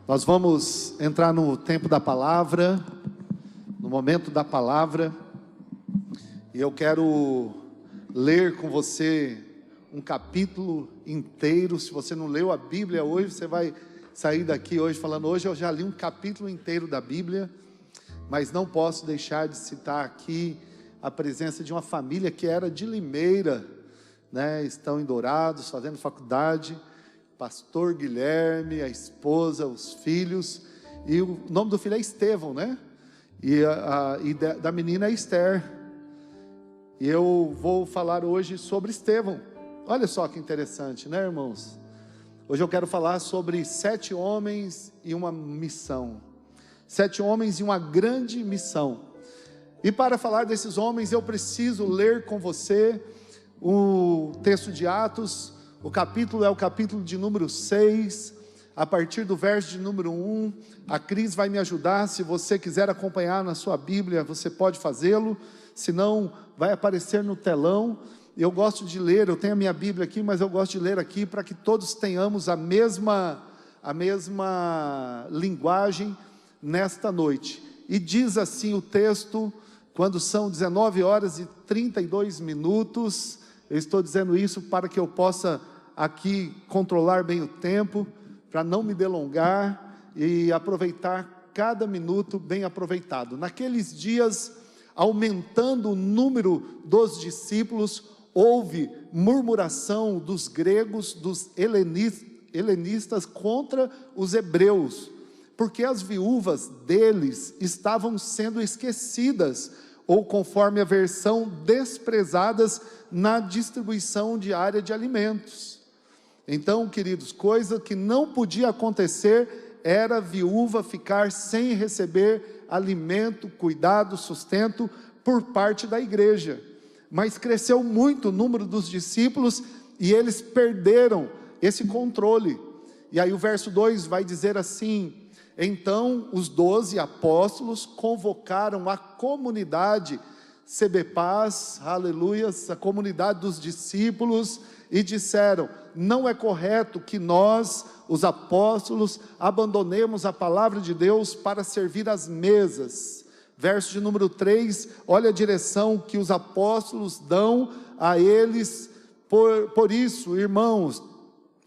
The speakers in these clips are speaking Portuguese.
Nós vamos entrar no tempo da palavra, no momento da palavra, e eu quero ler com você um capítulo inteiro. Se você não leu a Bíblia hoje, você vai sair daqui hoje falando: hoje eu já li um capítulo inteiro da Bíblia. Mas não posso deixar de citar aqui a presença de uma família que era de Limeira, né? Estão em Dourados, fazendo faculdade. Pastor Guilherme, a esposa, os filhos, e o nome do filho é Estevão, né? E da menina é Esther. E eu vou falar hoje sobre Estevão. Olha só que interessante, né, irmãos? Hoje eu quero falar sobre 7 homens e uma missão. 7 homens e uma grande missão. E para falar desses homens, eu preciso ler com você o texto de Atos. O capítulo é o capítulo de número 6, a partir do verso de número 1. A Cris vai me ajudar. Se você quiser acompanhar na sua Bíblia, você pode fazê-lo. Se não, vai aparecer no telão. Eu gosto de ler, eu tenho a minha Bíblia aqui, mas eu gosto de ler aqui para que todos tenhamos a mesma linguagem nesta noite. E diz assim o texto, quando são 19 horas e 32 minutos, eu estou dizendo isso para que eu possa aqui controlar bem o tempo, para não me delongar e aproveitar cada minuto bem aproveitado. Naqueles dias, aumentando o número dos discípulos, houve murmuração dos gregos, dos helenistas contra os hebreus, porque as viúvas deles estavam sendo esquecidas, ou conforme a versão, desprezadas na distribuição diária de alimentos. Então, queridos, coisa que não podia acontecer era a viúva ficar sem receber alimento, cuidado, sustento por parte da igreja. Mas cresceu muito o número dos discípulos e eles perderam esse controle. E aí o verso 2 vai dizer assim: então os 12 apóstolos convocaram a comunidade Sebepaz, aleluias, a comunidade dos discípulos, e disseram: não é correto que nós, os apóstolos, abandonemos a palavra de Deus para servir às mesas. Verso de número 3, olha a direção que os apóstolos dão a eles: por isso, irmãos,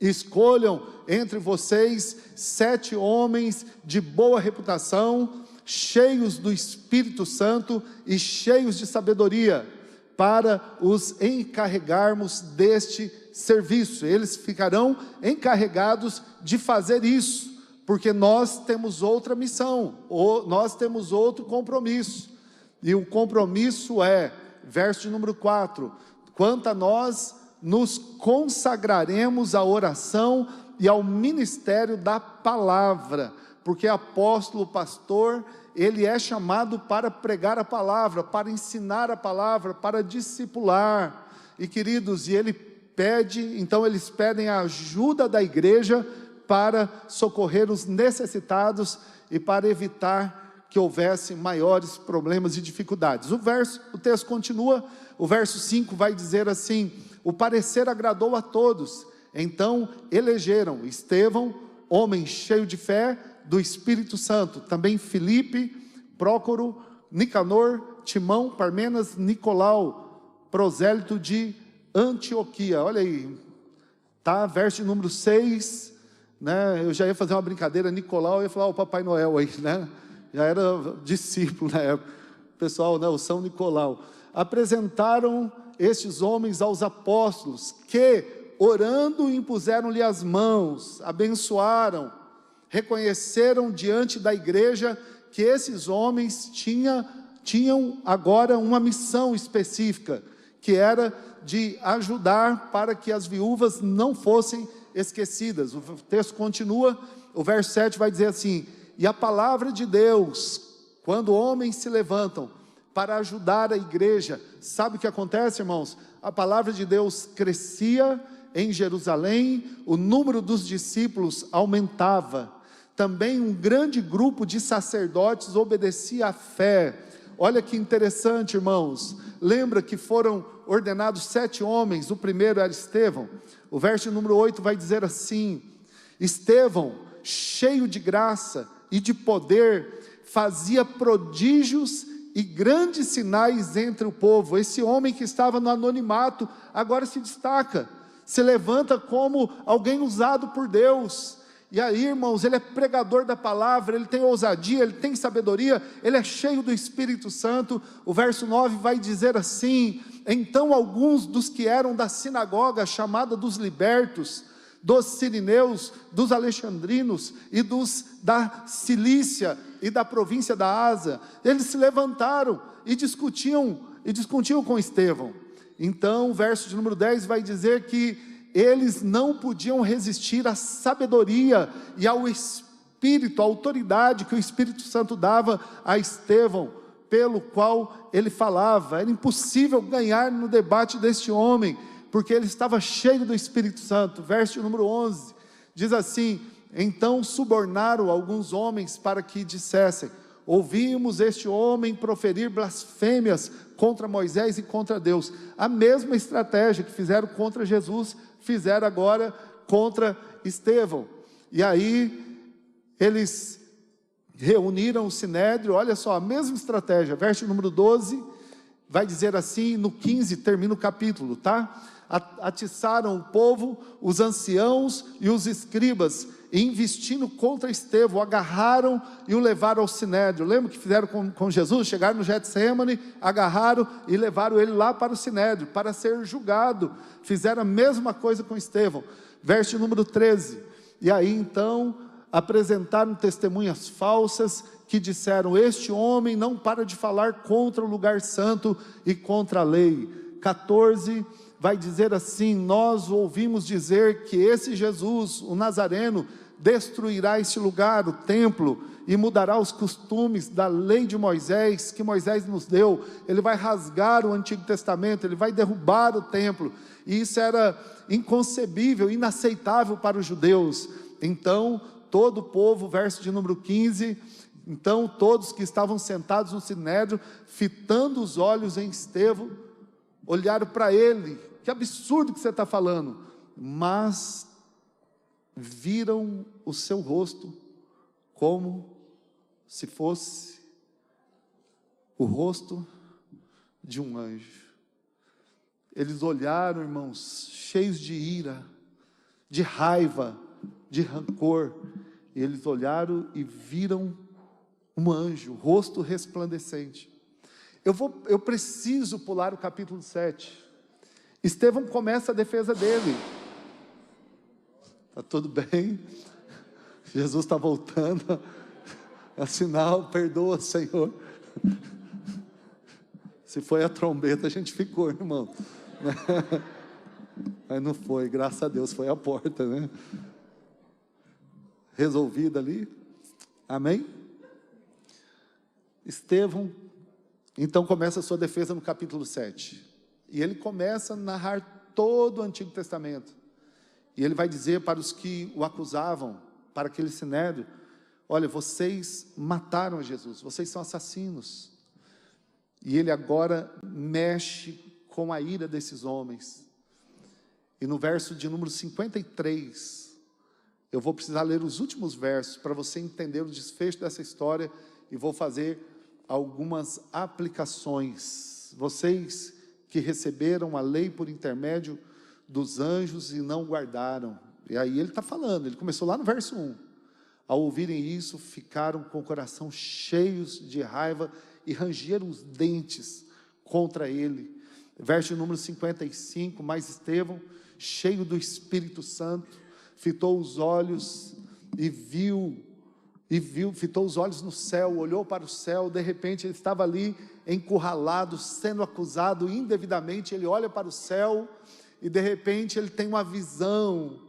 escolham entre vocês 7 homens de boa reputação, cheios do Espírito Santo e cheios de sabedoria, para os encarregarmos deste serviço. Eles ficarão encarregados de fazer isso, porque nós temos outra missão, ou nós temos outro compromisso. E o compromisso é, verso de número 4, quanto a nós, nos consagraremos à oração e ao ministério da palavra, porque apóstolo, pastor, ele é chamado para pregar a palavra, para ensinar a palavra, para discipular. E queridos, e ele pede, então eles pedem a ajuda da igreja para socorrer os necessitados e para evitar que houvesse maiores problemas e dificuldades. O texto continua, o verso 5 vai dizer assim: o parecer agradou a todos, então elegeram Estevão, homem cheio de fé, do Espírito Santo, também Filipe, Prócoro, Nicanor, Timão, Parmenas, Nicolau, prosélito de Antioquia. Olha aí, tá? Verso de número 6, né? Eu já ia fazer uma brincadeira, Nicolau, eu ia falar o Papai Noel aí, né? Já era discípulo na época, pessoal, né? O São Nicolau. Apresentaram estes homens aos apóstolos, que orando impuseram-lhe as mãos, abençoaram, reconheceram diante da igreja que esses homens tinham agora uma missão específica, que era de ajudar para que as viúvas não fossem esquecidas. O texto continua, o verso 7 vai dizer assim: e a palavra de Deus, quando homens se levantam para ajudar a igreja, sabe o que acontece, irmãos? A palavra de Deus crescia em Jerusalém, o número dos discípulos aumentava. Também um grande grupo de sacerdotes obedecia à fé. Olha que interessante, irmãos. Lembra que foram ordenados 7 homens, o primeiro era Estevão. O verso número 8 vai dizer assim: Estevão, cheio de graça e de poder, fazia prodígios e grandes sinais entre o povo. Esse homem que estava no anonimato, agora se destaca, se levanta como alguém usado por Deus. E aí, irmãos, ele é pregador da palavra, ele tem ousadia, ele tem sabedoria, ele é cheio do Espírito Santo. O verso 9 vai dizer assim: então alguns dos que eram da sinagoga chamada dos libertos, dos sirineus, dos alexandrinos e dos da Cilícia e da província da Ásia, eles se levantaram e discutiam com Estevão. Então o verso de número 10 vai dizer que eles não podiam resistir à sabedoria e ao Espírito, à autoridade que o Espírito Santo dava a Estevão, pelo qual ele falava. Era impossível ganhar no debate deste homem, porque ele estava cheio do Espírito Santo. Verso número 11, diz assim: então subornaram alguns homens para que dissessem: ouvimos este homem proferir blasfêmias contra Moisés e contra Deus. A mesma estratégia que fizeram contra Jesus, fizeram agora contra Estevão. E aí, eles reuniram o sinédrio. Olha só, a mesma estratégia. Verso número 12, vai dizer assim, no 15, termina o capítulo, tá? Atiçaram o povo, os anciãos e os escribas, e investindo contra Estevão, agarraram e o levaram ao sinédrio. Lembra que fizeram com Jesus? Chegaram no Getsêmani, agarraram e levaram ele lá para o sinédrio, para ser julgado. Fizeram a mesma coisa com Estevão. Verso número 13, e aí então apresentaram testemunhas falsas, que disseram: este homem não para de falar contra o lugar santo e contra a lei. 14, vai dizer assim: nós ouvimos dizer que esse Jesus, o Nazareno, destruirá este lugar, o templo, e mudará os costumes da lei de Moisés, que Moisés nos deu. Ele vai rasgar o Antigo Testamento, ele vai derrubar o templo, e isso era inconcebível, inaceitável para os judeus. Então todo o povo, verso de número 15, então todos que estavam sentados no sinédrio, fitando os olhos em Estevão, olharam para ele: que absurdo que você está falando, mas viram o seu rosto como se fosse o rosto de um anjo. Eles olharam, irmãos, cheios de ira, de raiva, de rancor. Eles olharam e viram um anjo, rosto resplandecente. Eu preciso pular o capítulo 7. Estevão começa a defesa dele. Está tudo bem? Jesus está voltando. É sinal, perdoa, Senhor. Se foi a trombeta, a gente ficou, irmão. Mas não foi, graças a Deus, foi a porta, né? Resolvida ali. Amém? Estevão, então, começa a sua defesa no capítulo 7. E ele começa a narrar todo o Antigo Testamento. E ele vai dizer para os que o acusavam, para aquele sinédrio: olha, vocês mataram a Jesus, vocês são assassinos. E ele agora mexe com a ira desses homens. E no verso de número 53, eu vou precisar ler os últimos versos para você entender o desfecho dessa história, e vou fazer algumas aplicações. Vocês que receberam a lei por intermédio dos anjos e não guardaram. E aí ele está falando, ele começou lá no verso 1. Ao ouvirem isso, ficaram com o coração cheios de raiva e rangeram os dentes contra ele. Verso número 55, mas Estevão, cheio do Espírito Santo, fitou os olhos e viu, fitou os olhos no céu, olhou para o céu. De repente ele estava ali encurralado, sendo acusado indevidamente. Ele olha para o céu e de repente ele tem uma visão.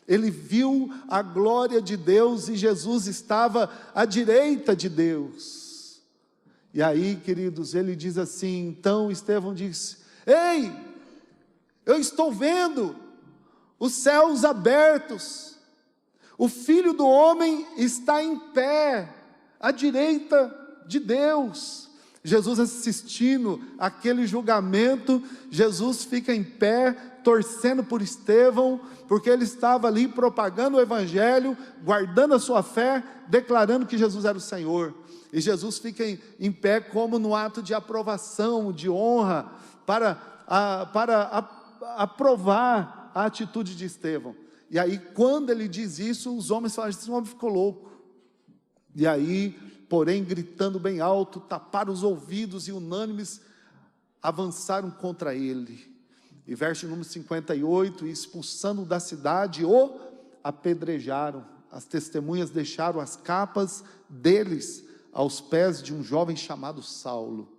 Ele viu a glória de Deus e Jesus estava à direita de Deus. E aí, queridos, ele diz assim, então Estevão disse: ei, eu estou vendo os céus abertos, o Filho do Homem está em pé, à direita de Deus. Jesus assistindo aquele julgamento, Jesus fica em pé, torcendo por Estevão, porque ele estava ali propagando o Evangelho, guardando a sua fé, declarando que Jesus era o Senhor. E Jesus fica em pé como no ato de aprovação, de honra, para aprovar a atitude de Estevão. E aí, quando ele diz isso, os homens falam: esse homem ficou louco. E aí, porém, gritando bem alto, taparam os ouvidos e unânimes avançaram contra ele. E verso número 58, e expulsando-o da cidade, o apedrejaram. As testemunhas deixaram as capas deles aos pés de um jovem chamado Saulo.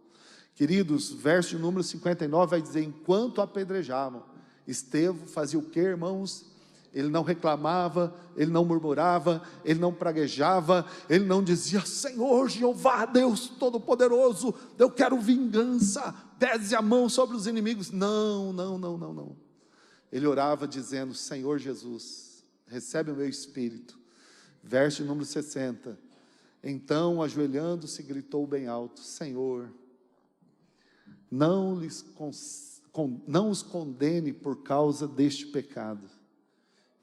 Queridos, verso número 59 vai dizer: enquanto apedrejavam, Estevão fazia o que, irmãos? Ele não reclamava, ele não murmurava, ele não praguejava, ele não dizia: Senhor Jeová, Deus Todo-Poderoso, eu quero vingança, pese a mão sobre os inimigos. Não. Ele orava dizendo: Senhor Jesus, recebe o meu espírito. Verso número 60, então, ajoelhando-se, gritou bem alto: Senhor, não os condene por causa deste pecado.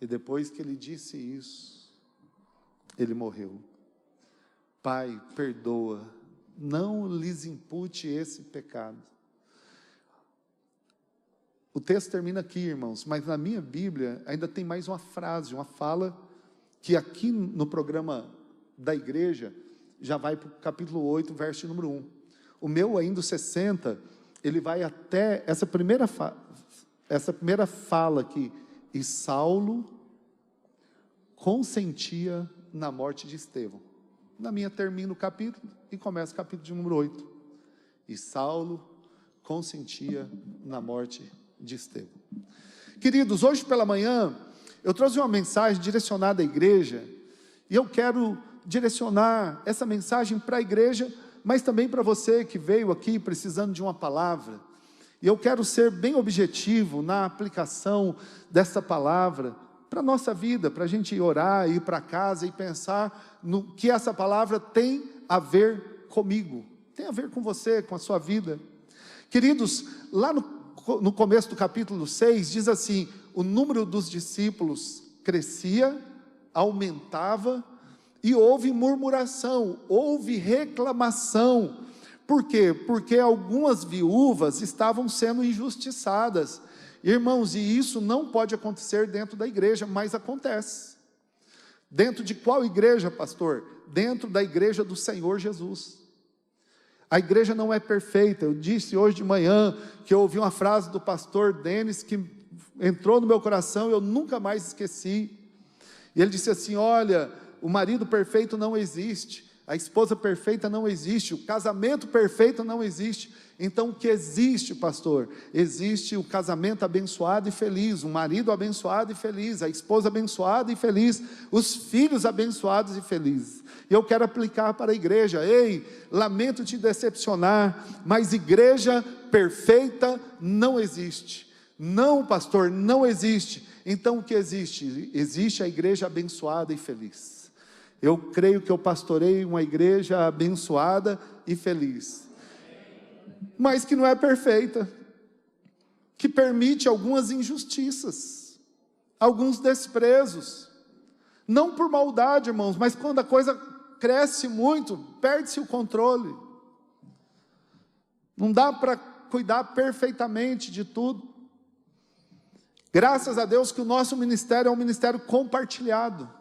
E depois que ele disse isso, ele morreu. Pai, perdoa, não lhes impute esse pecado. O texto termina aqui, irmãos, mas na minha Bíblia ainda tem mais uma frase, uma fala, que aqui no programa da igreja já vai para o capítulo 8, verso número 1. O meu ainda, o 60, ele vai até essa primeira fala aqui: e Saulo consentia na morte de Estevão. Na minha termina o capítulo e começa o capítulo de número 8. E Saulo consentia na morte de Estevão. Queridos, hoje pela manhã eu trouxe uma mensagem direcionada à igreja, e eu quero direcionar essa mensagem para a igreja, mas também para você que veio aqui precisando de uma palavra. E eu quero ser bem objetivo na aplicação dessa palavra para a nossa vida, para a gente orar, ir para casa e pensar no que essa palavra tem a ver comigo, tem a ver com você, com a sua vida. Queridos, lá no começo do capítulo 6, diz assim: o número dos discípulos crescia, aumentava, e houve murmuração, houve reclamação. Por quê? Porque algumas viúvas estavam sendo injustiçadas. Irmãos, e isso não pode acontecer dentro da igreja, mas acontece. Dentro de qual igreja, pastor? Dentro da igreja do Senhor Jesus. A igreja não é perfeita. Eu disse hoje de manhã que eu ouvi uma frase do pastor Denis que entrou no meu coração e eu nunca mais esqueci. E ele disse assim: olha, o marido perfeito não existe, a esposa perfeita não existe, o casamento perfeito não existe. Então o que existe, pastor? Existe o casamento abençoado e feliz, o marido abençoado e feliz, a esposa abençoada e feliz, os filhos abençoados e felizes. E eu quero aplicar para a igreja. Ei, lamento te decepcionar, mas igreja perfeita não existe. Não, pastor, não existe. Então o que existe? Existe a igreja abençoada e feliz. Eu creio que eu pastorei uma igreja abençoada e feliz, mas que não é perfeita, que permite algumas injustiças, alguns desprezos, não por maldade, irmãos, mas quando a coisa cresce muito, perde-se o controle, não dá para cuidar perfeitamente de tudo. Graças a Deus que o nosso ministério é um ministério compartilhado,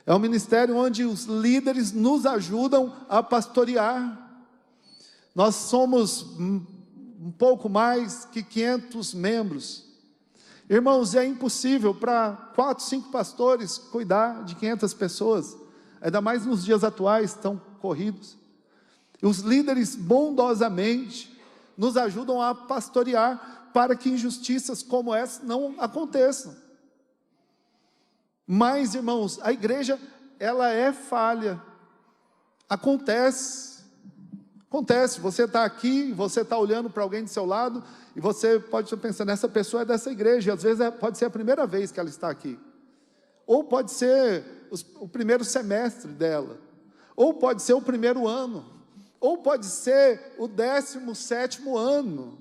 é um ministério onde os líderes nos ajudam a pastorear. Nós somos um pouco mais que 500 membros. Irmãos, é impossível para 4, 5 pastores cuidar de 500 pessoas, ainda mais nos dias atuais tão corridos. E os líderes bondosamente nos ajudam a pastorear para que injustiças como essa não aconteçam. Mas, irmãos, a igreja, ela é falha. Acontece, você está aqui, você está olhando para alguém do seu lado, e você pode estar pensando: essa pessoa é dessa igreja, e às vezes pode ser a primeira vez que ela está aqui, ou pode ser o primeiro semestre dela, ou pode ser o primeiro ano, ou pode ser o 17º ano,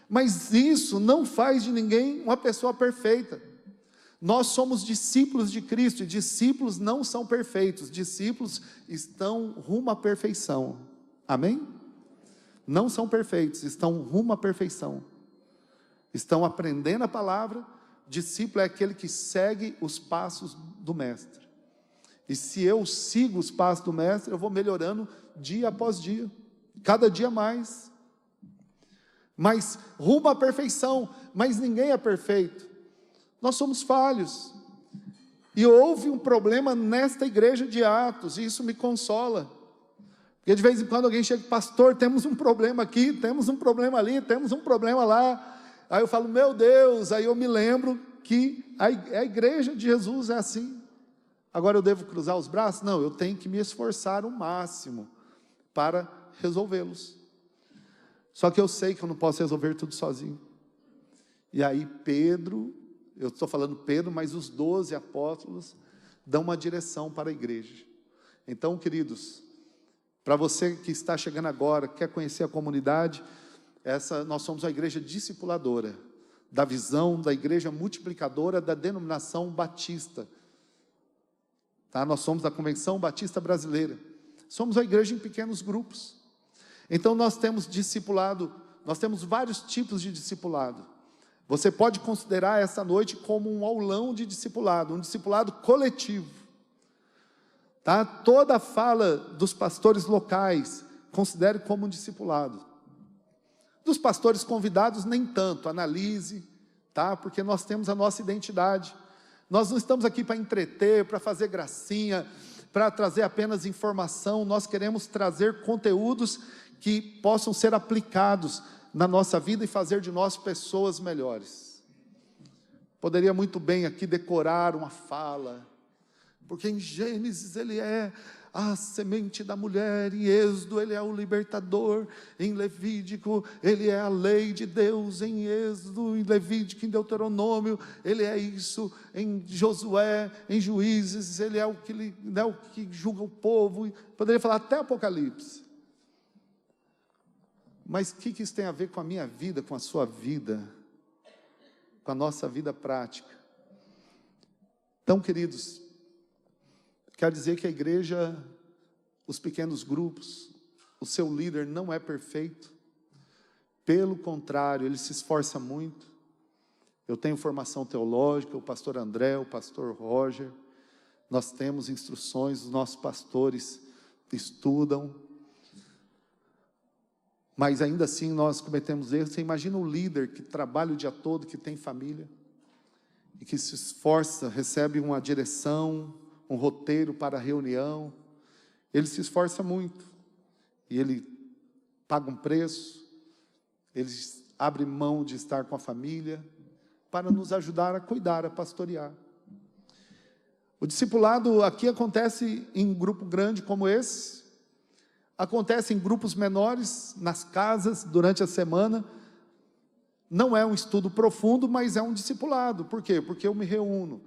Mas isso não faz de ninguém uma pessoa perfeita. Nós somos discípulos de Cristo, e discípulos não são perfeitos, discípulos estão rumo à perfeição. Amém? Não são perfeitos, estão rumo à perfeição. Estão aprendendo a palavra. Discípulo é aquele que segue os passos do mestre. E se eu sigo os passos do mestre, eu vou melhorando dia após dia, cada dia mais. Mas rumo à perfeição, mas ninguém é perfeito. Nós somos falhos. E houve um problema nesta igreja de Atos, e isso me consola. Porque de vez em quando alguém chega, pastor, temos um problema aqui, temos um problema ali, temos um problema lá. Aí eu falo, meu Deus, aí eu me lembro que a igreja de Jesus é assim. Agora eu devo cruzar os braços? Não, eu tenho que me esforçar o máximo para resolvê-los. Só que eu sei que eu não posso resolver tudo sozinho. E aí Pedro, eu estou falando Pedro, mas os 12 apóstolos dão uma direção para a igreja. Então, queridos, para você que está chegando agora, quer conhecer a comunidade, nós somos a igreja discipuladora, da visão da igreja multiplicadora da denominação batista. Tá? Nós somos da Convenção Batista Brasileira. Somos a igreja em pequenos grupos. Então nós temos discipulado, nós temos vários tipos de discipulado. Você pode considerar essa noite como um aulão de discipulado, um discipulado coletivo. Tá? Toda a fala dos pastores locais, considere como um discipulado. Dos pastores convidados, nem tanto, analise, tá? Porque nós temos a nossa identidade. Nós não estamos aqui para entreter, para fazer gracinha, para trazer apenas informação. Nós queremos trazer conteúdos que possam ser aplicados na nossa vida e fazer de nós pessoas melhores. Poderia muito bem aqui decorar uma fala, porque em Gênesis ele é a semente da mulher, em Êxodo ele é o libertador, em Levítico ele é a lei de Deus, em Êxodo, em Levítico, em Deuteronômio ele é isso, em Josué, em Juízes ele é o que julga o povo. Poderia falar até Apocalipse. Mas o que isso tem a ver com a minha vida, com a sua vida, com a nossa vida prática? Então, queridos, quer dizer que a igreja, os pequenos grupos, o seu líder não é perfeito. Pelo contrário, ele se esforça muito. Eu tenho formação teológica, o pastor André, o pastor Roger. Nós temos instruções, os nossos pastores estudam. Mas ainda assim nós cometemos erros. Você imagina o líder que trabalha o dia todo, que tem família, e que se esforça, recebe uma direção, um roteiro para a reunião, ele se esforça muito, e ele paga um preço, ele abre mão de estar com a família, para nos ajudar a cuidar, a pastorear. O discipulado aqui acontece em grupo grande como esse, acontece em grupos menores, nas casas, durante a semana. Não é um estudo profundo, mas é um discipulado. Por quê? Porque eu me reúno,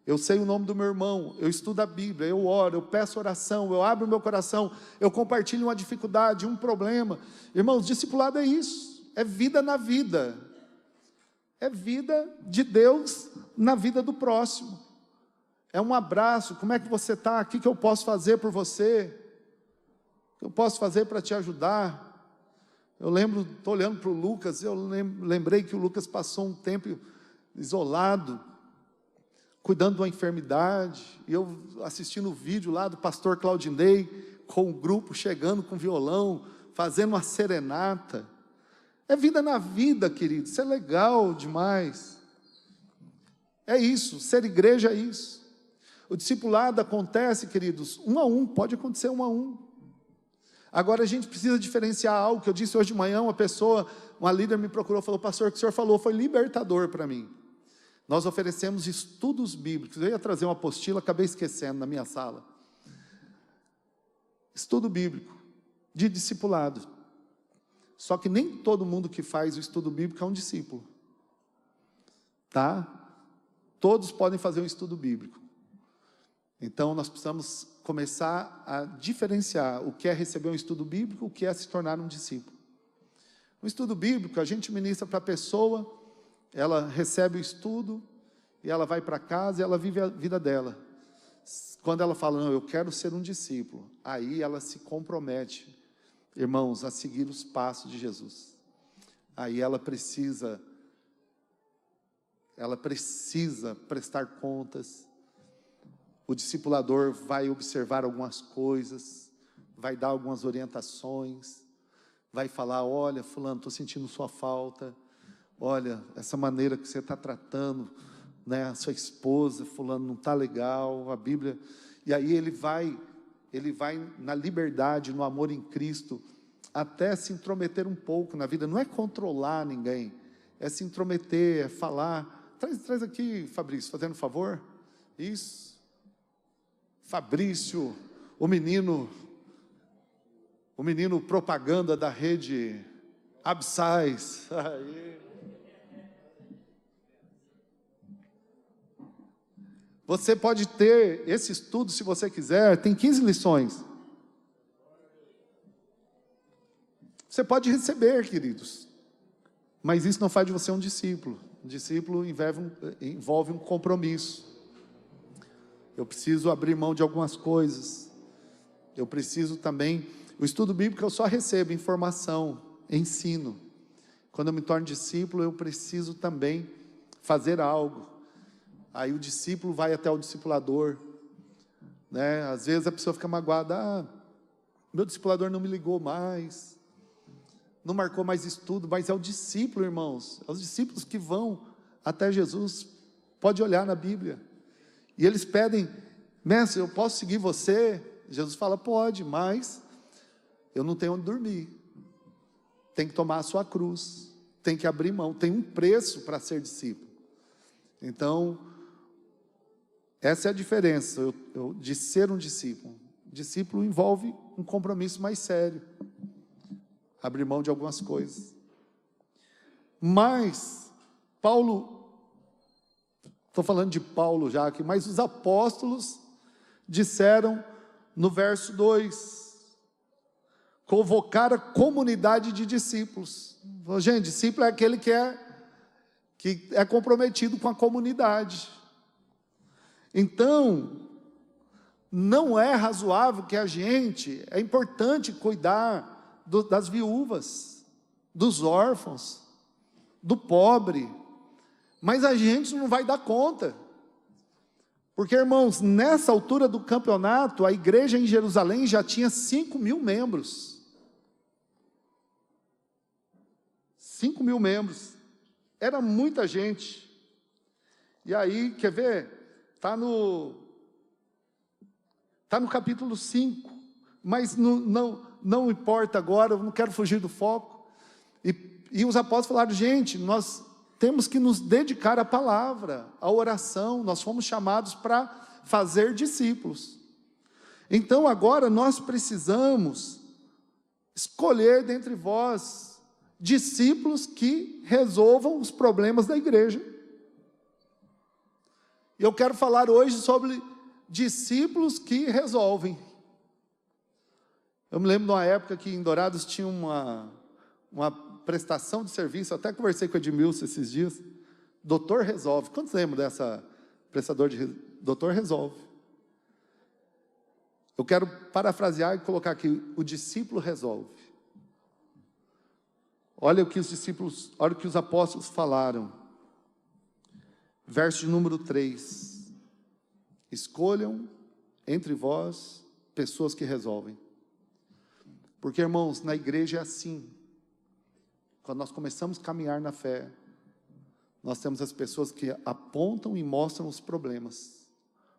eu sei o nome do meu irmão, eu estudo a Bíblia, eu oro, eu peço oração, eu abro o meu coração, eu compartilho uma dificuldade, um problema. Irmãos, discipulado é isso, é vida na vida, é vida de Deus na vida do próximo, é um abraço. Como é que você está? O que eu posso fazer por você? O que eu posso fazer para te ajudar? Eu lembro, estou olhando para o Lucas, eu lembrei que o Lucas passou um tempo isolado, cuidando de uma enfermidade, e eu assistindo o vídeo lá do pastor Claudinei, com o grupo chegando com violão, fazendo uma serenata. É vida na vida, querido, isso é legal demais. É isso, ser igreja é isso. O discipulado acontece, queridos, um a um, pode acontecer um a um. Agora a gente precisa diferenciar algo que eu disse hoje de manhã. Uma líder me procurou, falou, pastor, o que o senhor falou foi libertador para mim. Nós oferecemos estudos bíblicos. Eu ia trazer uma apostila, acabei esquecendo na minha sala. Estudo bíblico, de discipulado. Só que nem todo mundo que faz o estudo bíblico é um discípulo. Tá? Todos podem fazer um estudo bíblico. Então nós precisamos começar a diferenciar o que é receber um estudo bíblico, o que é se tornar um discípulo. Um estudo bíblico, a gente ministra para a pessoa, ela recebe o estudo, e ela vai para casa e ela vive a vida dela. Quando ela fala, não, eu quero ser um discípulo, aí ela se compromete, irmãos, a seguir os passos de Jesus. Aí ela precisa prestar contas. O discipulador vai observar algumas coisas, vai dar algumas orientações, vai falar, olha, fulano, estou sentindo sua falta, olha, essa maneira que você está tratando, né, a sua esposa, fulano, não está legal, a Bíblia, e aí ele vai na liberdade, no amor em Cristo, até se intrometer um pouco na vida. Não é controlar ninguém, é se intrometer, é falar. Traz aqui, Fabrício, fazendo um favor. Isso. Fabrício, o menino propaganda da rede Absais. Você pode ter esse estudo se você quiser, tem 15 lições. Você pode receber, queridos, mas isso não faz de você um discípulo. Um discípulo envolve um compromisso. Eu preciso abrir mão de algumas coisas. Eu preciso também... O estudo bíblico eu só recebo informação, ensino. Quando eu me torno discípulo, eu preciso também fazer algo. Aí o discípulo vai até o discipulador, né? Às vezes a pessoa fica magoada, meu discipulador não me ligou mais, não marcou mais estudo, mas é o discípulo, irmãos, é os discípulos que vão até Jesus. Pode olhar na Bíblia, e eles pedem, mestre, eu posso seguir você? Jesus fala, pode, mas eu não tenho onde dormir, tem que tomar a sua cruz, tem que abrir mão, tem um preço para ser discípulo. Então, essa é a diferença de ser um discípulo. Discípulo envolve um compromisso mais sério, abrir mão de algumas coisas. Mas, Paulo, estou falando de Paulo já aqui, mas os apóstolos disseram no verso 2, convocar a comunidade de discípulos. Gente, discípulo é aquele que é comprometido com a comunidade. Então, não é razoável que é importante cuidar das viúvas, dos órfãos, do pobre, mas a gente não vai dar conta, porque, irmãos, nessa altura do campeonato, a igreja em Jerusalém já tinha 5.000 membros, 5.000 membros, era muita gente. E aí, quer ver? Está no capítulo 5, mas não importa agora, eu não quero fugir do foco. E os apóstolos falaram, gente, nós temos que nos dedicar à palavra, à oração, nós fomos chamados para fazer discípulos. Então agora nós precisamos escolher dentre vós discípulos que resolvam os problemas da igreja. E eu quero falar hoje sobre discípulos que resolvem. Eu me lembro de uma época que em Dourados tinha uma prestação de serviço, até conversei com o Edmilson esses dias, Doutor Resolve. Quantos lembram dessa prestador de Doutor Resolve? Eu quero parafrasear e colocar aqui, o discípulo resolve. Olha o que os apóstolos falaram. Verso de número 3, escolham entre vós pessoas que resolvem. Porque, irmãos, na igreja é assim, quando nós começamos a caminhar na fé, nós temos as pessoas que apontam e mostram os problemas.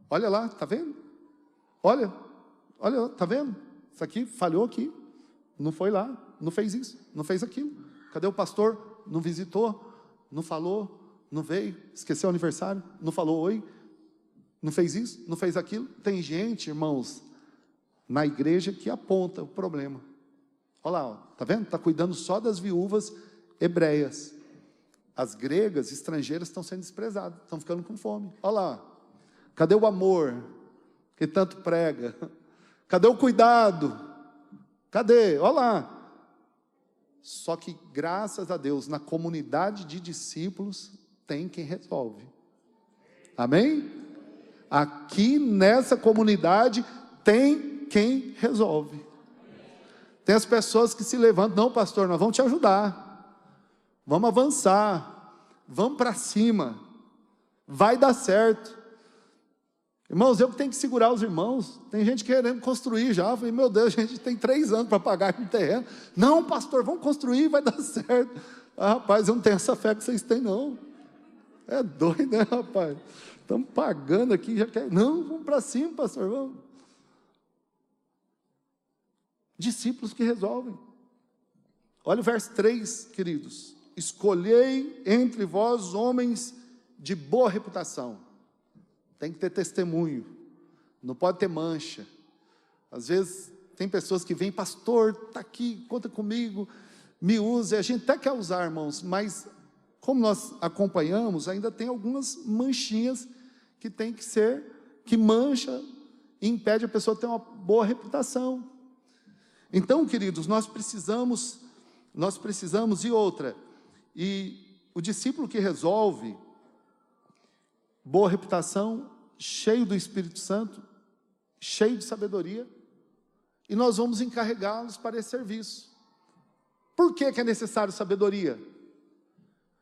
Olha lá, está vendo? Olha, está vendo? Isso aqui falhou aqui, não foi lá, não fez isso, não fez aquilo. Cadê o pastor? Não visitou, não falou, não veio, esqueceu o aniversário, não falou oi, não fez isso, não fez aquilo. Tem gente, irmãos, na igreja que aponta o problema. Olha lá, está vendo? Está cuidando só das viúvas hebreias. As gregas, estrangeiras, estão sendo desprezadas, estão ficando com fome. Olha lá, cadê o amor que tanto prega? Cadê o cuidado? Cadê? Olha lá. Só que, graças a Deus, na comunidade de discípulos, tem quem resolve. Amém? Aqui nessa comunidade, tem quem resolve. Tem as pessoas que se levantam, não, pastor, nós vamos te ajudar. Vamos avançar. Vamos para cima. Vai dar certo. Irmãos, eu que tenho que segurar os irmãos. Tem gente querendo construir já. Eu falei, meu Deus, a gente tem 3 anos para pagar no terreno. Não, pastor, vamos construir, vai dar certo. Ah, rapaz, eu não tenho essa fé que vocês têm, não. É doido, né, rapaz? Estamos pagando aqui, já quer. Não, vamos para cima, pastor, vamos. Discípulos que resolvem. Olha o verso 3, queridos. Escolhei entre vós homens de boa reputação. Tem que ter testemunho. Não pode ter mancha. Às vezes tem pessoas que vêm, pastor, está aqui, conta comigo, me use. A gente até quer usar, irmãos, mas como nós acompanhamos, ainda tem algumas manchinhas que tem que ser, que mancha e impede a pessoa de ter uma boa reputação. Então, queridos, nós precisamos, e outra, e o discípulo que resolve, boa reputação, cheio do Espírito Santo, cheio de sabedoria, e nós vamos encarregá-los para esse serviço. Por que é necessário sabedoria?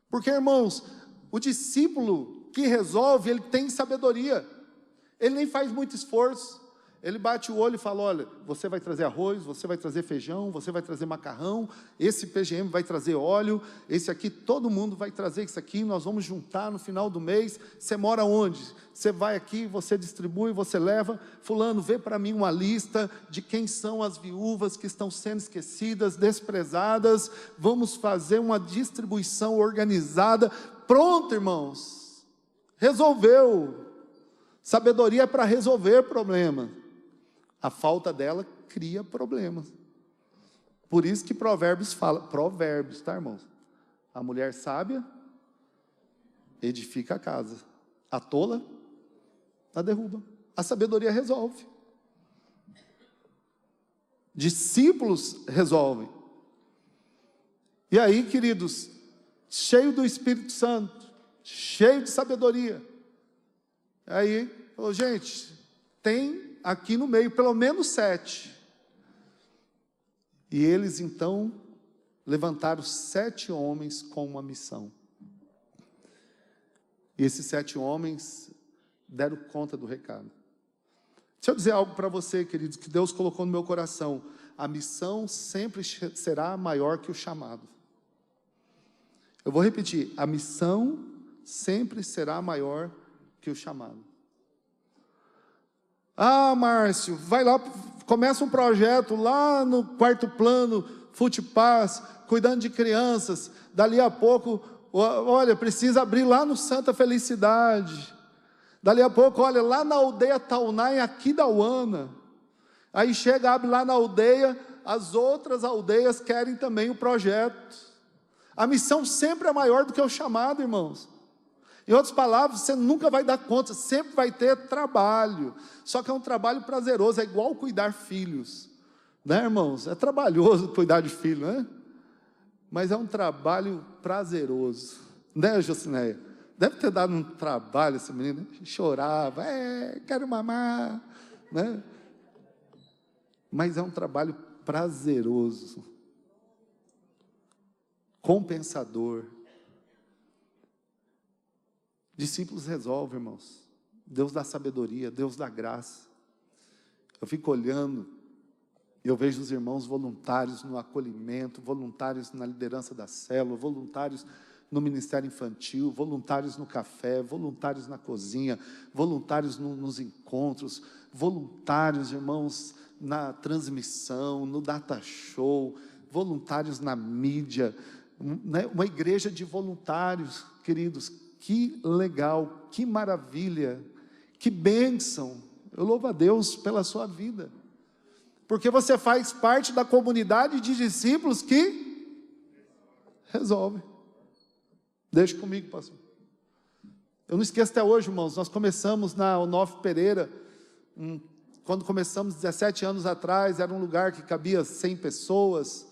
Porque, irmãos, o discípulo que resolve, ele tem sabedoria, ele nem faz muito esforço, ele bate o olho e fala, olha, você vai trazer arroz, você vai trazer feijão, você vai trazer macarrão, esse PGM vai trazer óleo, esse aqui, todo mundo vai trazer isso aqui, nós vamos juntar no final do mês. Você mora onde? Você vai aqui, você distribui, você leva. Fulano, vê para mim uma lista de quem são as viúvas que estão sendo esquecidas, desprezadas, vamos fazer uma distribuição organizada. Pronto, irmãos, resolveu. Sabedoria é para resolver problemas. A falta dela cria problemas. Por isso que Provérbios fala, Provérbios, tá, irmãos? A mulher sábia edifica a casa, a tola a derruba. A sabedoria resolve. Discípulos resolvem. E aí, queridos, cheio do Espírito Santo, cheio de sabedoria. Aí, falou, gente, tem aqui no meio pelo menos 7. E eles então levantaram 7 homens com uma missão. E esses 7 homens deram conta do recado. Deixa eu dizer algo para você, queridos, que Deus colocou no meu coração. A missão sempre será maior que o chamado. Eu vou repetir, a missão sempre será maior que o chamado. Ah, Márcio, vai lá, começa um projeto lá no 4º plano, Futepaz, cuidando de crianças. Dali a pouco, olha, precisa abrir lá no Santa Felicidade. Dali a pouco, olha, lá na aldeia Tauná, em Aquidauana. Aí chega, abre lá na aldeia, as outras aldeias querem também o projeto. A missão sempre é maior do que o chamado, irmãos. Em outras palavras, você nunca vai dar conta, sempre vai ter trabalho. Só que é um trabalho prazeroso, é igual cuidar filhos. Né, irmãos? É trabalhoso cuidar de filho, né? Mas é um trabalho prazeroso. Né, Jocineia? Deve ter dado um trabalho essa menina. Chorava, quero mamar. Né? Mas é um trabalho prazeroso. Compensador. Discípulos resolvem, irmãos. Deus dá sabedoria, Deus dá graça. Eu fico olhando, eu vejo os irmãos voluntários no acolhimento, voluntários na liderança da célula, voluntários no ministério infantil, voluntários no café, voluntários na cozinha, voluntários nos encontros, voluntários, irmãos, na transmissão, no data show, voluntários na mídia, né? Uma igreja de voluntários, queridos. Que legal, que maravilha, que bênção. Eu louvo a Deus pela sua vida, porque você faz parte da comunidade de discípulos que resolve. Deixa comigo, pastor. Eu não esqueço até hoje, irmãos, nós começamos na Onofre Pereira, quando começamos 17 anos atrás, era um lugar que cabia 100 pessoas,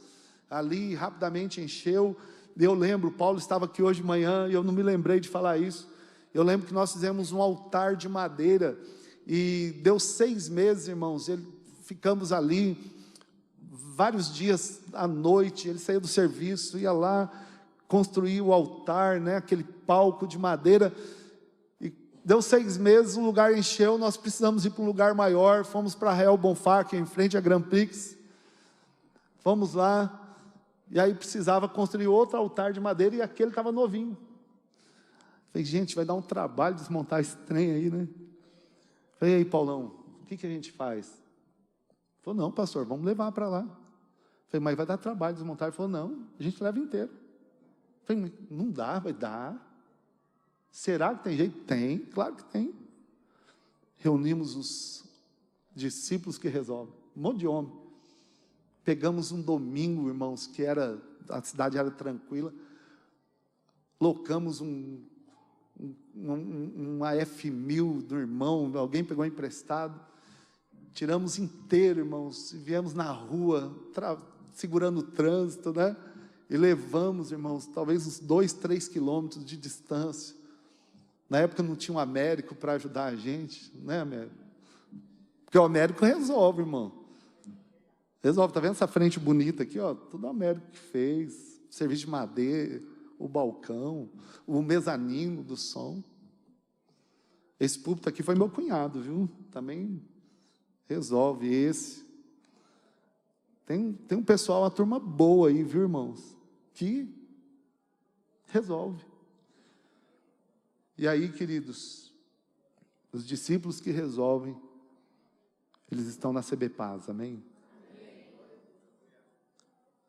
ali rapidamente encheu. Eu lembro, Paulo estava aqui hoje de manhã, e eu não me lembrei de falar isso. Eu lembro que nós fizemos um altar de madeira, e deu 6 meses, irmãos, ficamos ali, vários dias à noite, ele saía do serviço, ia lá, construir o altar, né, aquele palco de madeira, e deu 6 meses, o lugar encheu, nós precisamos ir para um lugar maior, fomos para Real Bonfá, em frente à Grand Prix, fomos lá, e aí precisava construir outro altar de madeira, e aquele estava novinho. Falei, gente, vai dar um trabalho desmontar esse trem aí, né? Falei, e aí, Paulão, o que a gente faz? Ele falou, não, pastor, vamos levar para lá. Falei, mas vai dar trabalho desmontar? Ele falou, não, a gente leva inteiro. Falei, não dá, vai dar. Será que tem jeito? Tem, claro que tem. Reunimos os discípulos que resolvem, um monte de homem. Pegamos um domingo, irmãos, que a cidade era tranquila, locamos uma F1000 do irmão, alguém pegou emprestado, tiramos inteiro, irmãos, e viemos na rua, segurando o trânsito, né? E levamos, irmãos, talvez uns 2, 3 quilômetros de distância. Na época não tinha um Américo para ajudar a gente, né, Américo? Porque o Américo resolve, irmão. Resolve, tá vendo essa frente bonita aqui, ó? Tudo o Américo que fez, serviço de madeira, o balcão, o mezanino do som. Esse púlpito aqui foi meu cunhado, viu? Também resolve esse. Tem um pessoal, uma turma boa aí, viu, irmãos? Que resolve. E aí, queridos, os discípulos que resolvem, eles estão na CBPAS, amém?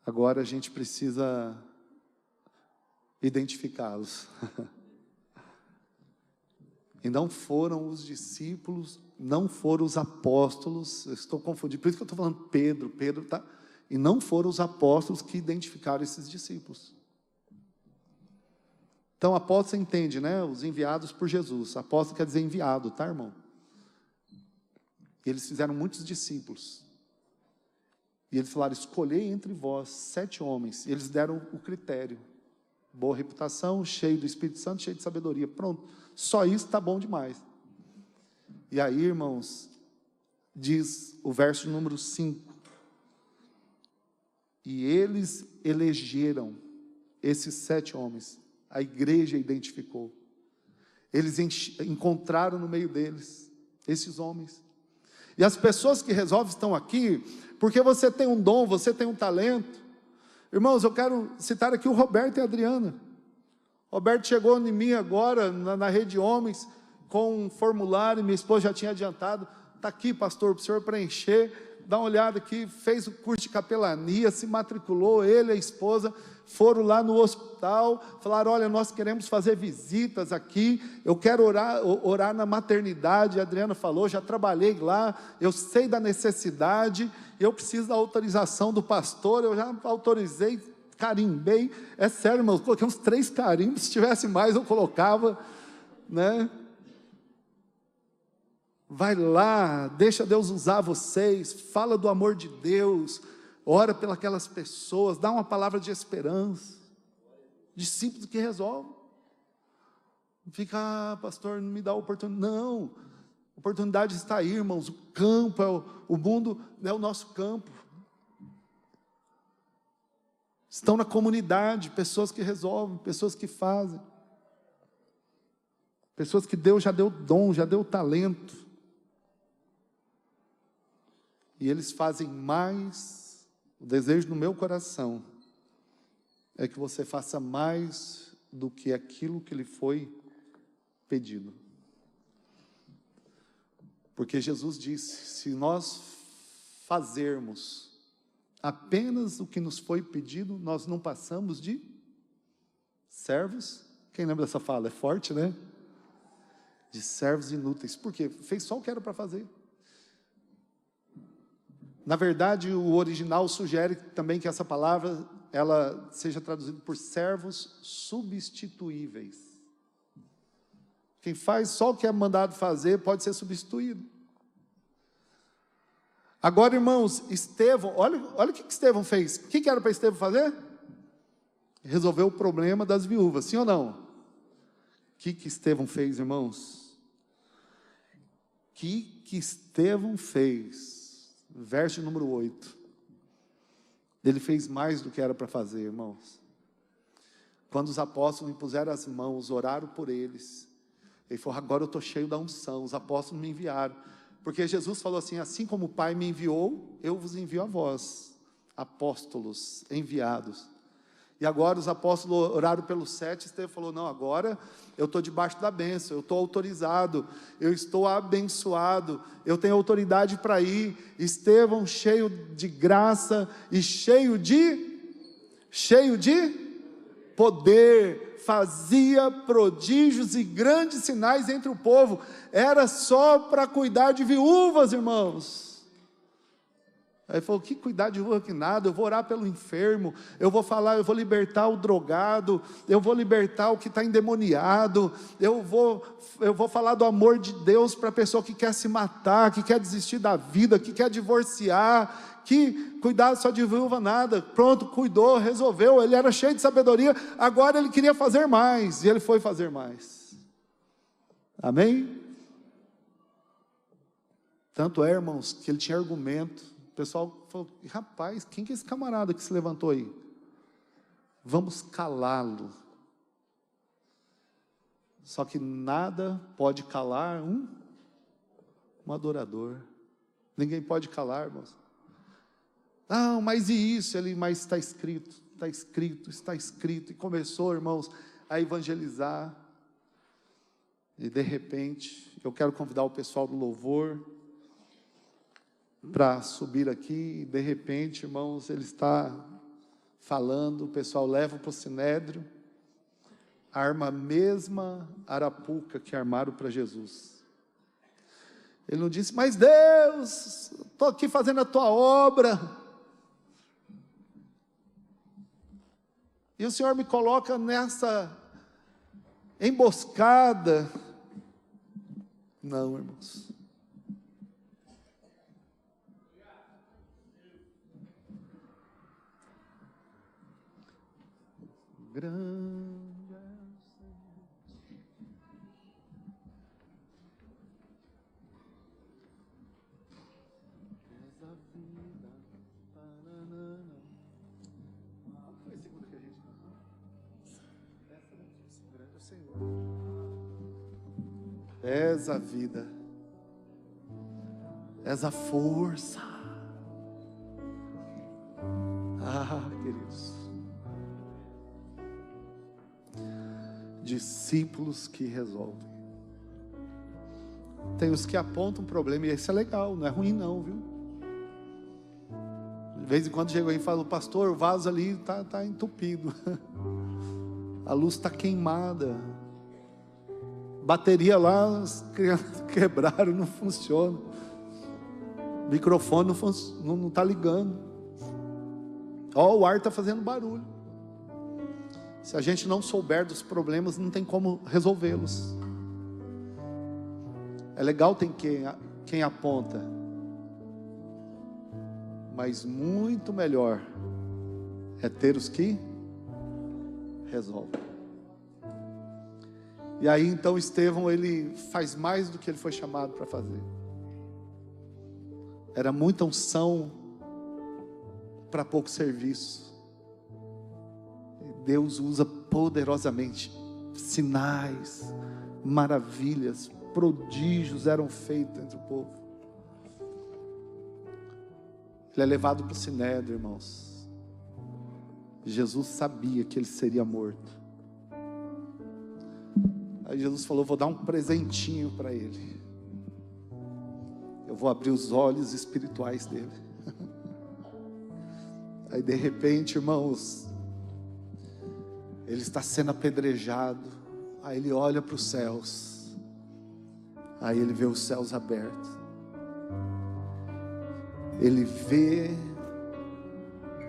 Agora a gente precisa identificá-los. E não foram os discípulos, não foram os apóstolos, eu estou confundindo, por isso que eu estou falando Pedro, tá? E não foram os apóstolos que identificaram esses discípulos. Então, apóstolo você entende, né? Os enviados por Jesus. Apóstolo quer dizer enviado, tá, irmão? E eles fizeram muitos discípulos. E eles falaram, escolhei entre vós 7 homens. E eles deram o critério. Boa reputação, cheio do Espírito Santo, cheio de sabedoria. Pronto. Só isso está bom demais. E aí, irmãos, diz o verso número 5. E eles elegeram esses 7 homens. A igreja identificou. Eles encontraram no meio deles esses homens. E as pessoas que resolvem estão aqui porque você tem um dom, você tem um talento. Irmãos, eu quero citar aqui o Roberto e a Adriana. Roberto chegou em mim agora, na rede de homens, com um formulário, minha esposa já tinha adiantado. Está aqui, pastor, para o senhor preencher. Dá uma olhada aqui, fez o curso de capelania, se matriculou, ele e a esposa, foram lá no hospital, falaram, olha, nós queremos fazer visitas aqui, eu quero orar na maternidade. A Adriana falou, já trabalhei lá, eu sei da necessidade, eu preciso da autorização do pastor, eu já autorizei, carimbei, é sério, irmão, coloquei uns 3 carimbos, se tivesse mais eu colocava, né? Vai lá, deixa Deus usar vocês, fala do amor de Deus, ora pelas pessoas, dá uma palavra de esperança. Discípulos que resolvem. Fica, pastor, não me dá oportunidade. Não, a oportunidade está aí, irmãos. O campo, o mundo é o nosso campo. Estão na comunidade, pessoas que resolvem, pessoas que fazem. Pessoas que Deus já deu dom, já deu talento. E eles fazem mais, o desejo no meu coração é que você faça mais do que aquilo que lhe foi pedido. Porque Jesus disse, se nós fazermos apenas o que nos foi pedido, nós não passamos de servos. Quem lembra dessa fala? É forte, né? De servos inúteis. Por quê? Fez só o que era para fazer. Na verdade, o original sugere também que essa palavra, ela seja traduzida por servos substituíveis. Quem faz só o que é mandado fazer, pode ser substituído. Agora, irmãos, Estevão, olha o que Estevão fez. O que era para Estevão fazer? Resolver o problema das viúvas, sim ou não? O que Estevão fez, irmãos? O que Estevão fez? Verso número 8. Ele fez mais do que era para fazer, irmãos. Quando os apóstolos impuseram as mãos, oraram por eles, ele falou: agora eu estou cheio da unção, os apóstolos me enviaram. Porque Jesus falou assim: assim como o Pai me enviou, eu vos envio a vós, apóstolos enviados. E agora os apóstolos oraram pelos 7, Estevão falou: não, agora eu estou debaixo da bênção, eu estou autorizado, eu estou abençoado, eu tenho autoridade para ir. Estevão, cheio de graça e cheio de poder, fazia prodígios e grandes sinais entre o povo. Era só para cuidar de viúvas, irmãos. Aí ele falou: que cuidar de viúva que nada, eu vou orar pelo enfermo, eu vou falar, eu vou libertar o drogado, eu vou libertar o que está endemoniado, eu vou falar do amor de Deus para a pessoa que quer se matar, que quer desistir da vida, que quer divorciar, que cuidar só de viúva nada. Pronto, cuidou, resolveu, ele era cheio de sabedoria, agora ele queria fazer mais, e ele foi fazer mais. Amém? Tanto é, irmãos, que ele tinha argumento. O pessoal falou: rapaz, quem que é esse camarada que se levantou aí? Vamos calá-lo. Só que nada pode calar um adorador. Ninguém pode calar, irmãos. Não, mas e isso? Mas está escrito, está escrito, está escrito. E começou, irmãos, a evangelizar. E de repente, eu quero convidar o pessoal do louvor para subir aqui. E de repente, irmãos, ele está falando, o pessoal leva para o sinédrio, arma a mesma arapuca que armaram para Jesus. Ele não disse: mas Deus, estou aqui fazendo a tua obra, e o Senhor me coloca nessa emboscada. Não, irmãos. Grande é a vida. Qual foi a segunda que a gente cantou? Essa notícia grande é o Senhor. És a vida, és a força. Queridos, discípulos que resolvem. Tem os que apontam um problema, e esse é legal, não é ruim não, viu? De vez em quando chega alguém e fala: pastor, o vaso ali está entupido, a luz está queimada, bateria lá, as crianças quebraram, não funciona, o microfone não está ligando, o ar está fazendo barulho. Se a gente não souber dos problemas, não tem como resolvê-los. É legal ter quem aponta, mas muito melhor é ter os que resolvem. E aí então Estevão, ele faz mais do que ele foi chamado para fazer. Era muita unção para pouco serviço. Deus usa poderosamente, sinais, maravilhas, prodígios eram feitos entre o povo. Ele é levado para o sinédrio, irmãos. Jesus sabia que ele seria morto. Aí Jesus falou: vou dar um presentinho para ele, eu vou abrir os olhos espirituais dele. Aí de repente, irmãos, ele está sendo apedrejado. Aí ele olha para os céus, aí ele vê os céus abertos, ele vê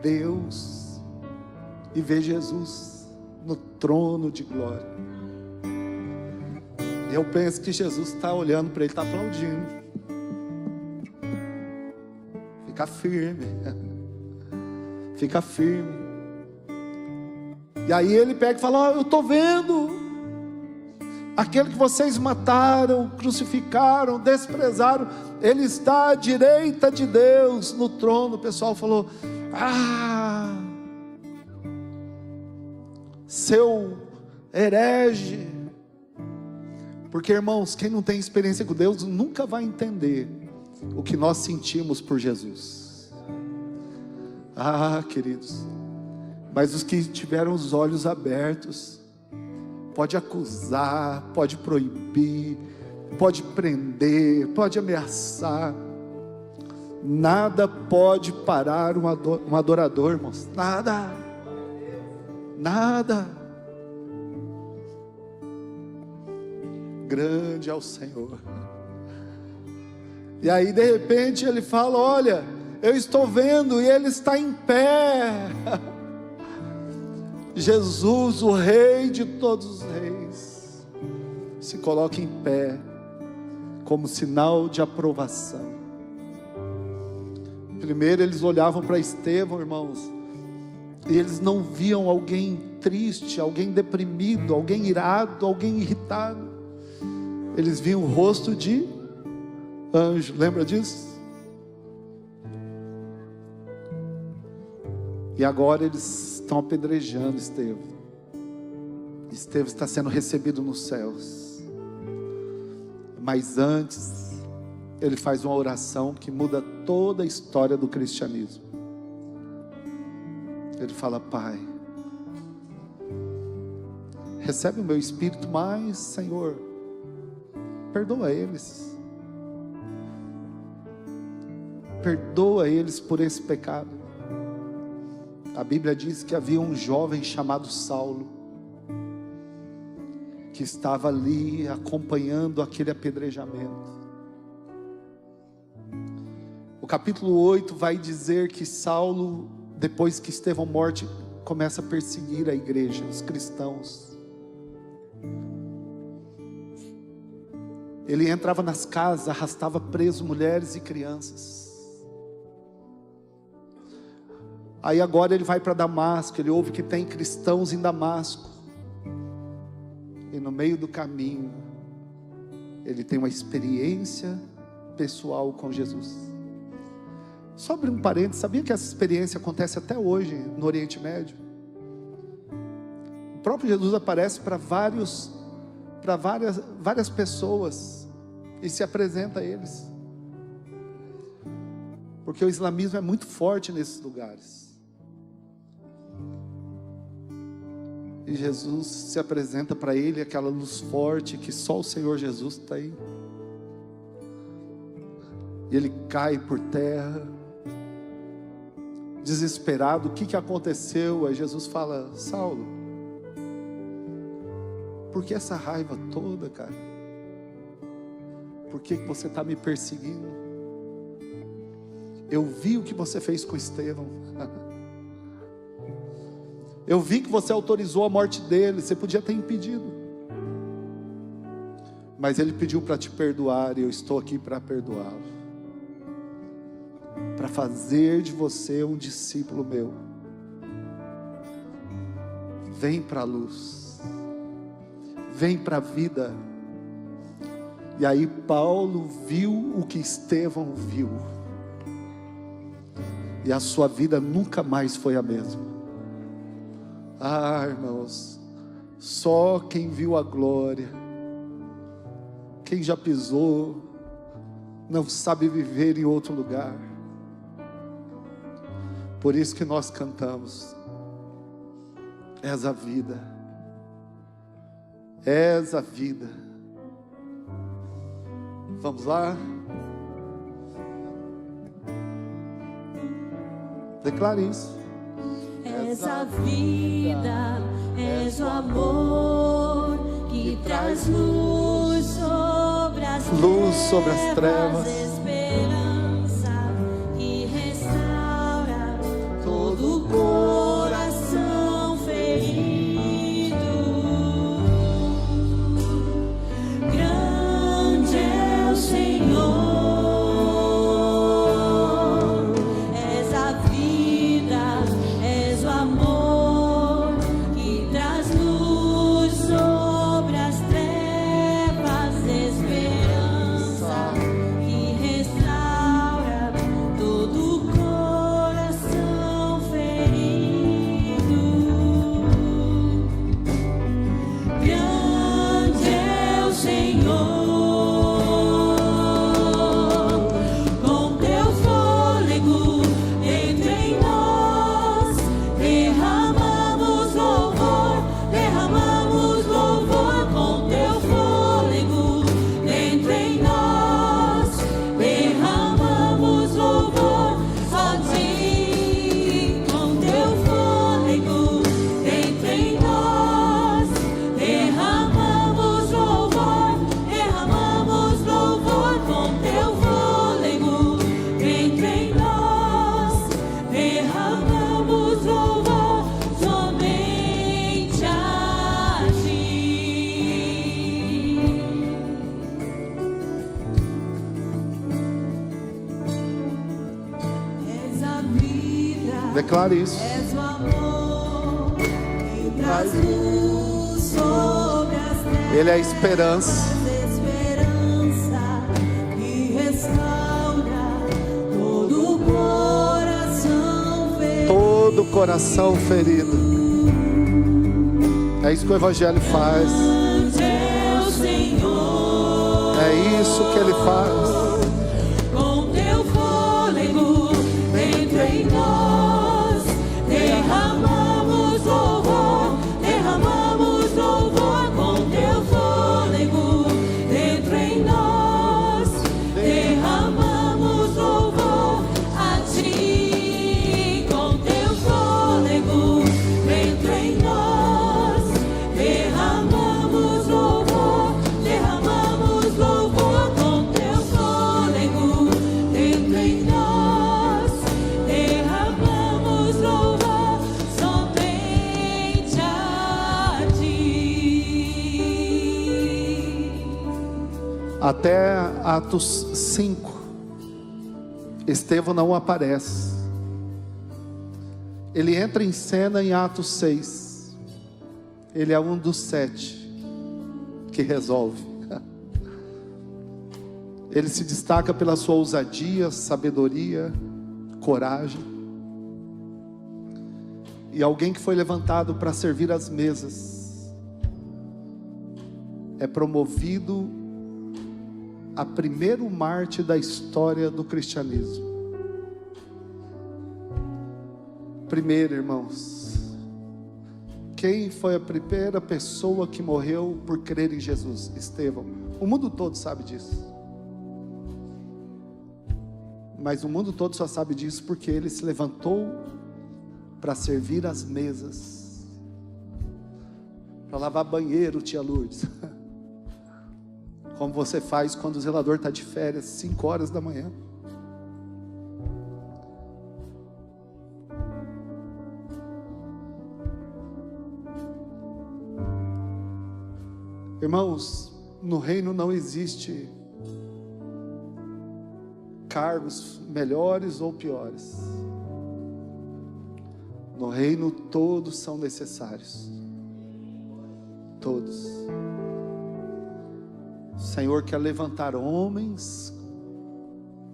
Deus e vê Jesus no trono de glória. Eu penso que Jesus está olhando para ele, está aplaudindo. fica firme. Fica firme. E aí ele pega e fala: eu estou vendo aquele que vocês mataram, crucificaram, desprezaram, ele está à direita de Deus no trono. O pessoal falou: seu herege. Porque, irmãos, quem não tem experiência com Deus nunca vai entender o que nós sentimos por Jesus. Queridos, mas os que tiveram os olhos abertos, pode acusar, pode proibir, pode prender, pode ameaçar, nada pode parar um adorador, irmãos, nada, nada. Grande é o Senhor. E aí de repente ele fala: olha, eu estou vendo, e ele está em pé. Jesus, o Rei de todos os reis, se coloca em pé, como sinal de aprovação. Primeiro eles olhavam para Estevão, irmãos, e eles não viam alguém triste, alguém deprimido, alguém irado, alguém irritado. Eles viam o rosto de anjo, lembra disso? E agora eles estão apedrejando Estevão. Estevão está sendo recebido nos céus. Mas antes, ele faz uma oração que muda toda a história do cristianismo. Ele fala: Pai, recebe o meu espírito, mas, Senhor, perdoa eles. Perdoa eles por esse pecado. A Bíblia diz que havia um jovem chamado Saulo, que estava ali acompanhando aquele apedrejamento. O capítulo 8 vai dizer que Saulo, depois que Estevão morre, começa a perseguir a igreja, os cristãos. Ele entrava nas casas, arrastava preso mulheres e crianças. Aí agora ele vai para Damasco, ele ouve que tem cristãos em Damasco. E no meio do caminho, ele tem uma experiência pessoal com Jesus. Só abrir um parênteses, sabia que essa experiência acontece até hoje no Oriente Médio? O próprio Jesus aparece para várias pessoas e se apresenta a eles. Porque o islamismo é muito forte nesses lugares. E Jesus se apresenta para ele, aquela luz forte que só o Senhor Jesus tem. E ele cai por terra, desesperado. O que aconteceu? Aí Jesus fala: Saulo, por que essa raiva toda, cara? Por que você está me perseguindo? Eu vi o que você fez com Estevão. Eu vi que você autorizou a morte dele. Você podia ter impedido, mas ele pediu para te perdoar, e eu estou aqui para perdoá-lo, para fazer de você um discípulo meu. Vem para a luz, vem para a vida. E aí Paulo viu o que Estevão viu, e a sua vida nunca mais foi a mesma. Irmãos, só quem viu a glória, quem já pisou, não sabe viver em outro lugar. Por isso que nós cantamos: és a vida, és a vida. Vamos lá? Declare isso. És a vida, és o amor que traz luz sobre as trevas, esperança que restaura todo o coração ferido. Grande é o Senhor derramamos louvor somente a ti. És a vida, Declare isso. és o amor que traz luz sobre as trevas. Ele é a esperança. Esperança que restaura todo coração ferido. Todo coração ferido. É isso que o Evangelho faz. É o Senhor. É isso que Ele faz. Com teu fôlego dentro em nós, derramamos louvor, derramamos louvor. Com teu fôlego dentro em nós, derramamos louvor a ti. Com teu fôlego dentro em nós, derramamos louvor, derramamos louvor. Com teu fôlego dentro em nós, derramamos louvor somente a ti. Até Atos 5, Estevão não aparece. Ele entra em cena em Atos 6. Ele é um dos 7 que resolve. Ele se destaca pela sua ousadia, sabedoria, coragem. E alguém que foi levantado para servir as mesas é promovido a primeiro mártir da história do cristianismo. Primeiro, irmãos, quem foi a primeira pessoa que morreu por crer em Jesus? Estevão. O mundo todo sabe disso. Mas o mundo todo só sabe disso porque ele se levantou para servir as mesas, para lavar banheiro, tia Lourdes. Como você faz quando o zelador está de férias, 5 horas da manhã. Irmãos, no reino não existe cargos melhores ou piores. No reino todos são necessários. Todos. O Senhor quer levantar homens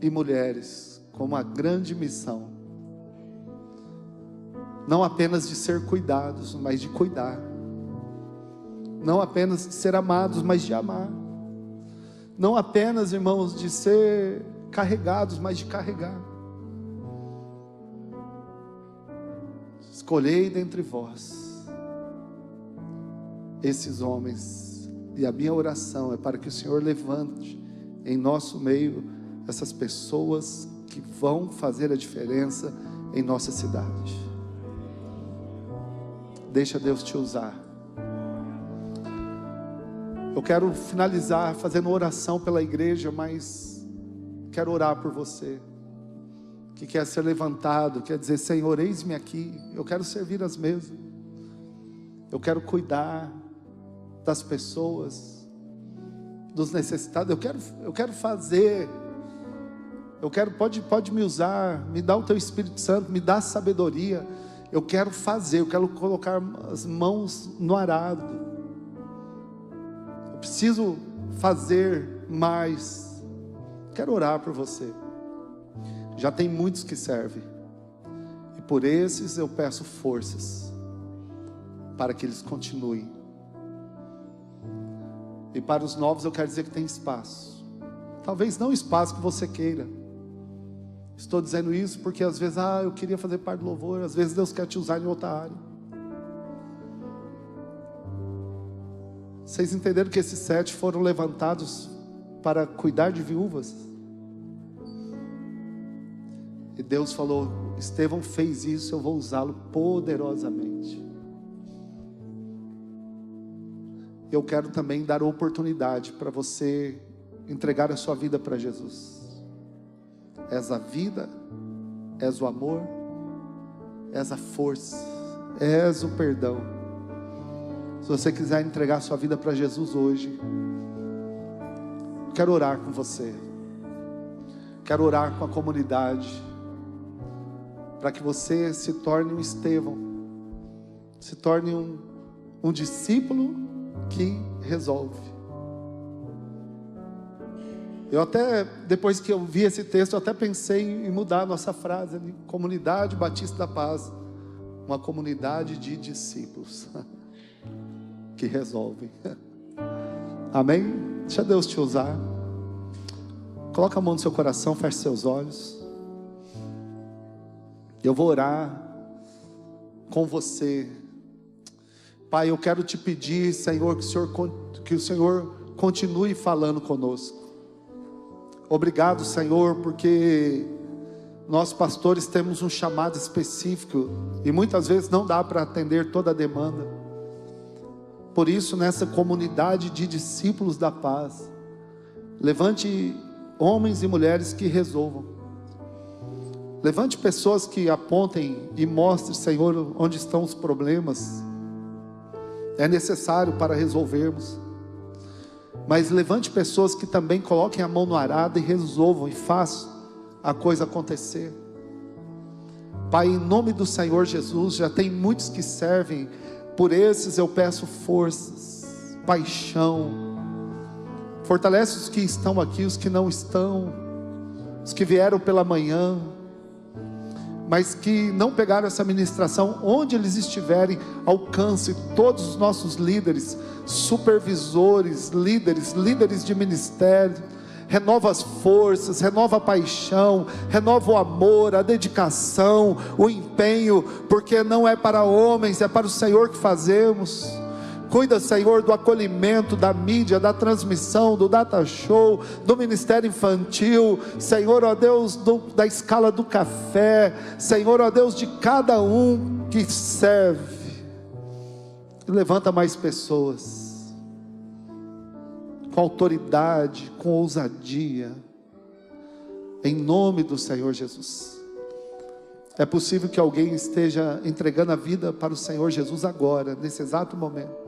e mulheres com uma grande missão. Não apenas de ser cuidados, mas de cuidar. Não apenas de ser amados, mas de amar. Não apenas, irmãos, de ser carregados, mas de carregar. Escolhei dentre vós esses homens. E a minha oração é para que o Senhor levante em nosso meio essas pessoas que vão fazer a diferença em nossa cidade. Deixa Deus te usar. Eu quero finalizar fazendo oração pela igreja, mas quero orar por você que quer ser levantado, quer dizer: Senhor, eis-me aqui, eu quero servir as mesas, eu quero cuidar das pessoas, dos necessitados, eu quero fazer, pode me usar, me dá o teu Espírito Santo, me dá sabedoria, eu quero fazer, eu quero colocar as mãos no arado, eu preciso fazer mais, quero orar por você. Já tem muitos que servem, e por esses eu peço forças, para que eles continuem. E para os novos eu quero dizer que tem espaço. Talvez não o espaço que você queira. Estou dizendo isso porque às vezes, eu queria fazer parte do louvor. Às vezes Deus quer te usar em outra área. Vocês entenderam que esses 7 foram levantados para cuidar de viúvas? E Deus falou: Estevão fez isso, eu vou usá-lo poderosamente. Eu quero também dar oportunidade para você entregar a sua vida para Jesus. És a vida, és o amor, és a força, és o perdão. Se você quiser entregar sua vida para Jesus hoje, quero orar com você, quero orar com a comunidade, para que você se torne um Estevão, se torne um discípulo que resolve. Eu até, depois que eu vi esse texto, eu até pensei em mudar a nossa frase ali, Comunidade Batista da Paz, uma comunidade de discípulos que resolvem. Amém? Deixa Deus te usar. Coloca a mão no seu coração, feche seus olhos. Eu vou orar com você. Pai, eu quero te pedir, Senhor, que o Senhor continue falando conosco. Obrigado, Senhor, porque nós pastores temos um chamado específico e muitas vezes não dá para atender toda a demanda. Por isso, nessa comunidade de discípulos da paz, levante homens e mulheres que resolvam. Levante pessoas que apontem e mostrem, Senhor, onde estão os problemas. É necessário para resolvermos. Mas levante pessoas que também coloquem a mão no arado e resolvam e façam a coisa acontecer. Pai, em nome do Senhor Jesus, já tem muitos que servem. Por esses eu peço forças, paixão. Fortalece os que estão aqui, os que não estão, os que vieram pela manhã, mas que não pegaram essa ministração. Onde eles estiverem, alcance todos os nossos líderes, supervisores, líderes de ministério. Renova as forças, renova a paixão, renova o amor, a dedicação, o empenho, porque não é para homens, é para o Senhor que fazemos. Cuida, Senhor, do acolhimento, da mídia, da transmissão, do data show, do ministério infantil, Senhor, ó Deus, da escala do café, Senhor, ó Deus, de cada um que serve. Levanta mais pessoas com autoridade, com ousadia, em nome do Senhor Jesus. É possível que alguém esteja entregando a vida para o Senhor Jesus agora, nesse exato momento.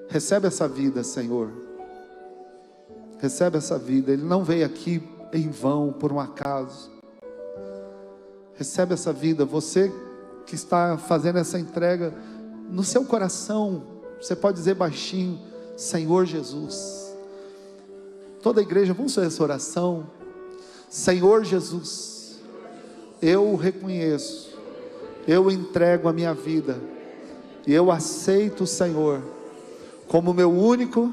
Recebe essa vida, Senhor. Recebe essa vida. Ele não veio aqui em vão, por um acaso. Recebe essa vida. Você que está fazendo essa entrega, no seu coração, você pode dizer baixinho: Senhor Jesus. Toda a igreja, vamos fazer essa oração. Senhor Jesus, eu reconheço, eu entrego a minha vida, e eu aceito o Senhor como meu único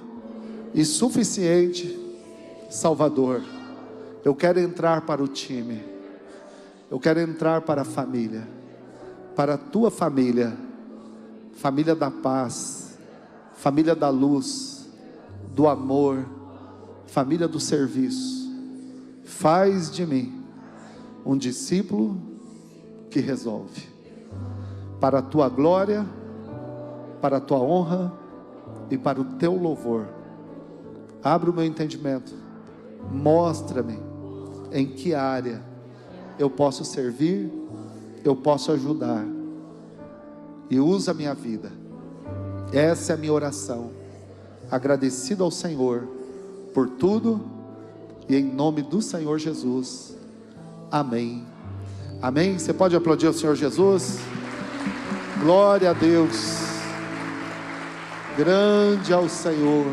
e suficiente Salvador. Eu quero entrar para o time, eu quero entrar para a família, para a tua família, família da paz, família da luz, do amor, família do serviço. Faz de mim um discípulo que resolve, para a tua glória, para a tua honra e para o teu louvor. Abre o meu entendimento, mostra-me em que área eu posso servir, eu posso ajudar, e usa a minha vida. Essa é a minha oração, agradecido ao Senhor por tudo, e em nome do Senhor Jesus, amém, amém. Você pode aplaudir ao Senhor Jesus? Glória a Deus. Grande ao Senhor,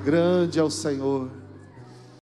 grande ao Senhor.